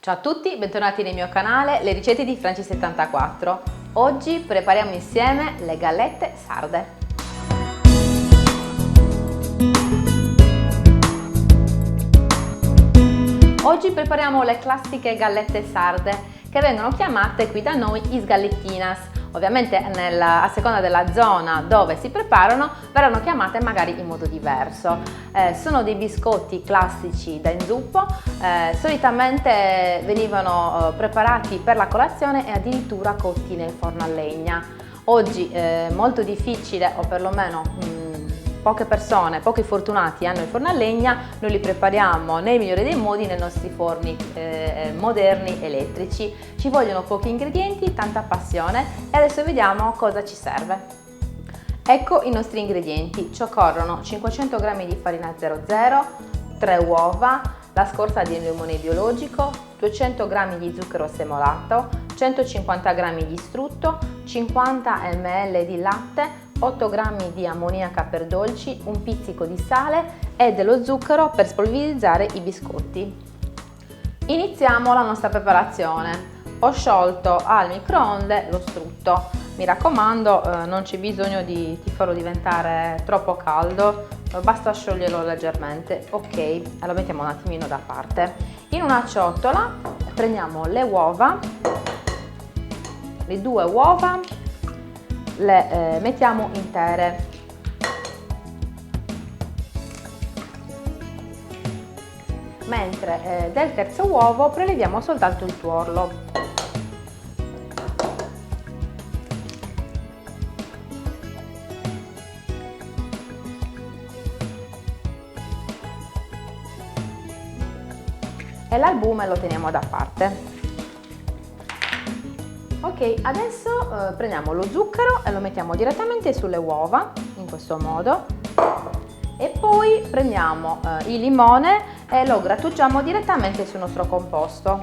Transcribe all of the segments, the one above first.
Ciao a tutti, bentornati nel mio canale Le ricette di Franci74. Oggi prepariamo insieme le gallette sarde. Oggi prepariamo le classiche gallette sarde che vengono chiamate qui da noi isgallettinas. Ovviamente a seconda della zona dove si preparano verranno chiamate magari in modo diverso. Sono dei biscotti classici da inzuppo, solitamente venivano preparati per la colazione e addirittura cotti nel forno a legna. Oggi è molto difficile, o perlomeno poche persone, pochi fortunati hanno il forno a legna. Noi li prepariamo nel migliore dei modi nei nostri forni moderni elettrici. Ci vogliono pochi ingredienti, tanta passione e adesso vediamo cosa ci serve. Ecco i nostri ingredienti. Ci occorrono 500 g di farina 00, 3 uova, la scorza di limone biologico, 200 g di zucchero semolato, 150 g di strutto, 50 ml di latte, 8 g di ammoniaca per dolci, un pizzico di sale e dello zucchero per spolverizzare i biscotti. Iniziamo la nostra preparazione. Ho sciolto al microonde lo strutto. Mi raccomando, non c'è bisogno di farlo diventare troppo caldo, basta scioglierlo leggermente. Ok, lo mettiamo un attimino da parte. In una ciotola prendiamo le uova, le 2 uova, le mettiamo intere. Mentre del terzo uovo preleviamo soltanto il tuorlo. E l'albume lo teniamo da parte. Ok, adesso prendiamo lo zucchero e lo mettiamo direttamente sulle uova, in questo modo, e poi prendiamo il limone e lo grattugiamo direttamente sul nostro composto.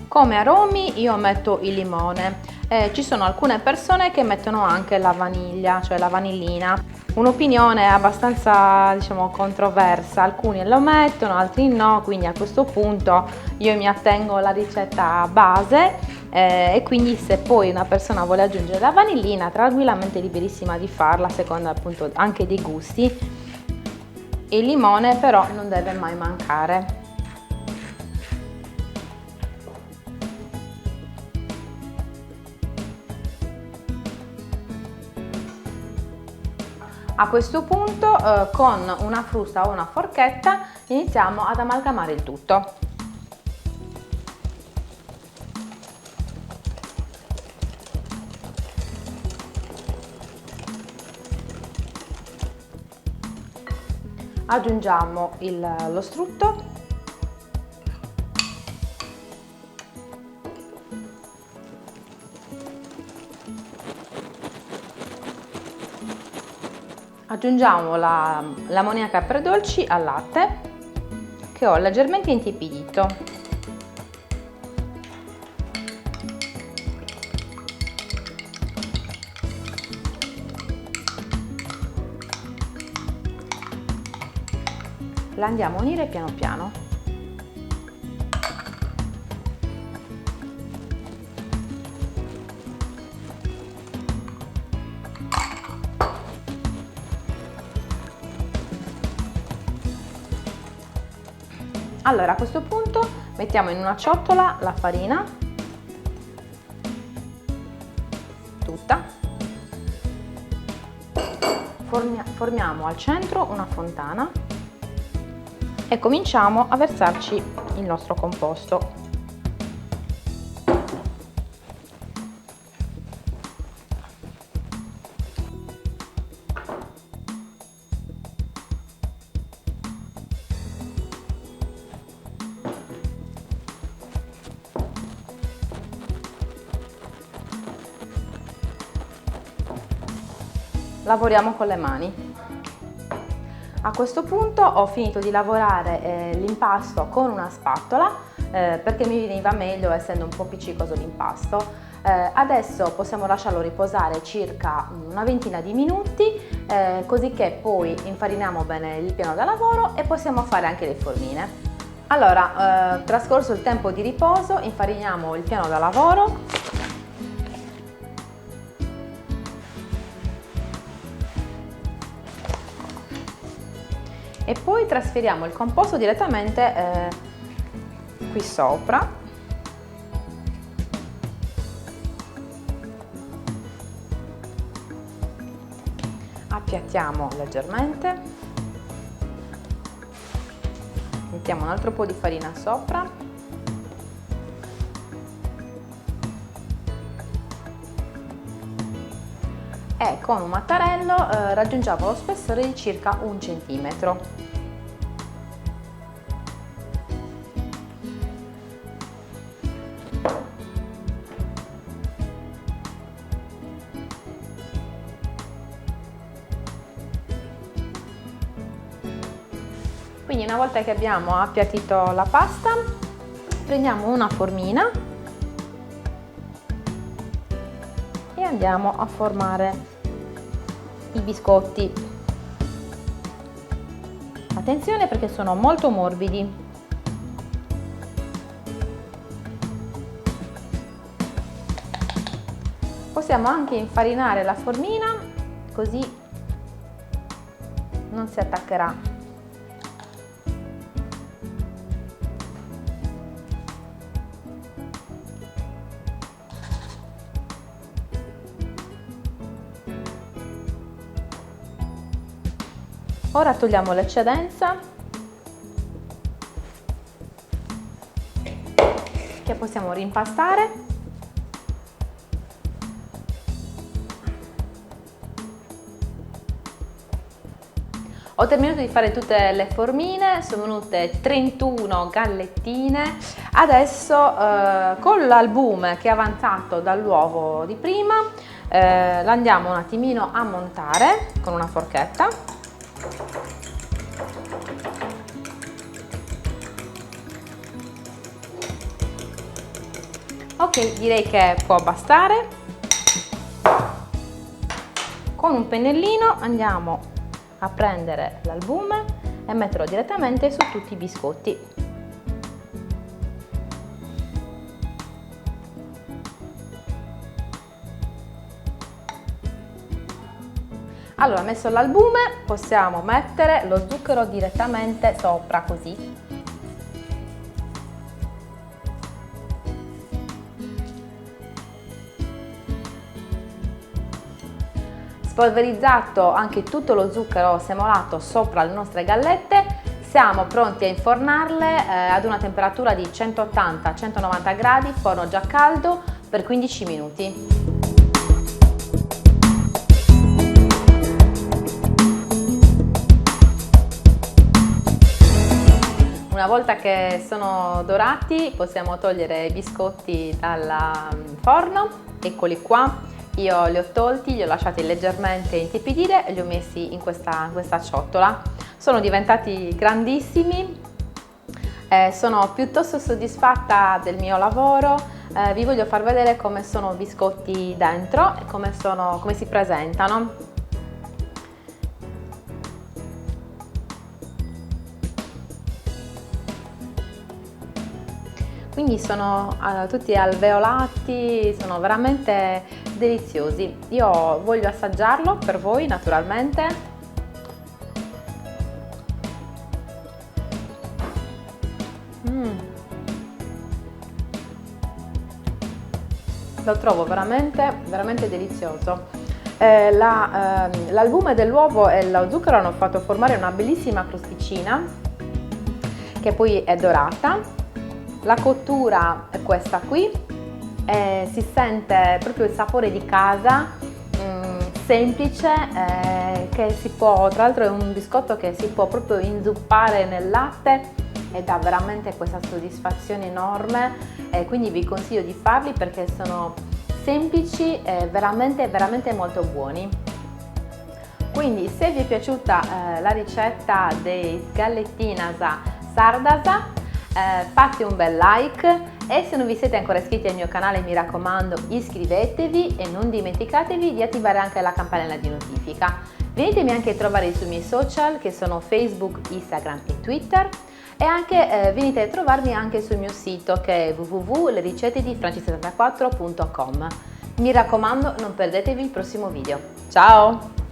Come aromi io metto il limone. Ci sono alcune persone che mettono anche la vaniglia, cioè la vanillina. Un'opinione abbastanza, diciamo, controversa, alcuni lo mettono, altri no, quindi a questo punto io mi attengo alla ricetta base e quindi se poi una persona vuole aggiungere la vanillina, tranquillamente liberissima di farla, a seconda appunto anche dei gusti. Il limone però non deve mai mancare. A questo punto con una frusta o una forchetta iniziamo ad amalgamare il tutto. Aggiungiamo lo strutto. Aggiungiamo l'ammoniaca per dolci al latte che ho leggermente intiepidito. La andiamo a unire piano piano. Allora, a questo punto mettiamo in una ciotola la farina tutta, formiamo al centro una fontana e cominciamo a versarci il nostro composto. Lavoriamo con le mani. A questo punto ho finito di lavorare l'impasto con una spatola perché mi veniva meglio essendo un po' appiccicoso l'impasto. Adesso possiamo lasciarlo riposare circa una ventina di minuti, così che poi infariniamo bene il piano da lavoro e possiamo fare anche le formine. Allora, trascorso il tempo di riposo, infariniamo il piano da lavoro. E poi trasferiamo il composto direttamente qui sopra. Appiattiamo leggermente, mettiamo un altro po' di farina sopra e con un mattarello raggiungiamo lo spessore di circa 1 centimetro. Quindi una volta che abbiamo appiattito la pasta, prendiamo una formina e andiamo a formare i biscotti. Attenzione perché sono molto morbidi. Possiamo anche infarinare la formina, così non si attaccherà. Ora togliamo l'eccedenza che possiamo rimpastare. Ho terminato di fare tutte le formine, sono venute 31 gallettine. Adesso con l'albume che è avanzato dall'uovo di prima lo andiamo un attimino a montare con una forchetta. Ok, direi che può bastare. Con un pennellino andiamo a prendere l'albume e metterlo direttamente su tutti i biscotti. Allora, messo l'albume, possiamo mettere lo zucchero direttamente sopra, così. Spolverizzato anche tutto lo zucchero semolato sopra le nostre gallette, siamo pronti a infornarle ad una temperatura di 180-190 gradi, forno già caldo, per 15 minuti. Una volta che sono dorati possiamo togliere i biscotti dal forno. Eccoli qua, io li ho tolti, li ho lasciati leggermente intiepidire e li ho messi in questa ciotola. Sono diventati grandissimi, sono piuttosto soddisfatta del mio lavoro. Vi voglio far vedere come sono i biscotti dentro e come si presentano. Quindi sono tutti alveolati, sono veramente deliziosi. Io voglio assaggiarlo per voi, naturalmente. Lo trovo veramente delizioso. L'albume dell'uovo e lo zucchero hanno fatto formare una bellissima crosticina che poi è dorata. La cottura è questa qui, si sente proprio il sapore di casa, semplice, che si può, tra l'altro è un biscotto che si può proprio inzuppare nel latte e dà veramente questa soddisfazione enorme, quindi vi consiglio di farli perché sono semplici e veramente molto buoni. Quindi se vi è piaciuta la ricetta dei sgallettinas sardasa, fate un bel like E se non vi siete ancora iscritti al mio canale, mi raccomando, iscrivetevi e non dimenticatevi di attivare anche la campanella di notifica. Venitemi anche a trovare sui miei social che sono Facebook, Instagram e Twitter, e anche venite a trovarmi anche sul mio sito che è www.lericette-di franci74.com. Mi raccomando, non perdetevi il prossimo video. Ciao!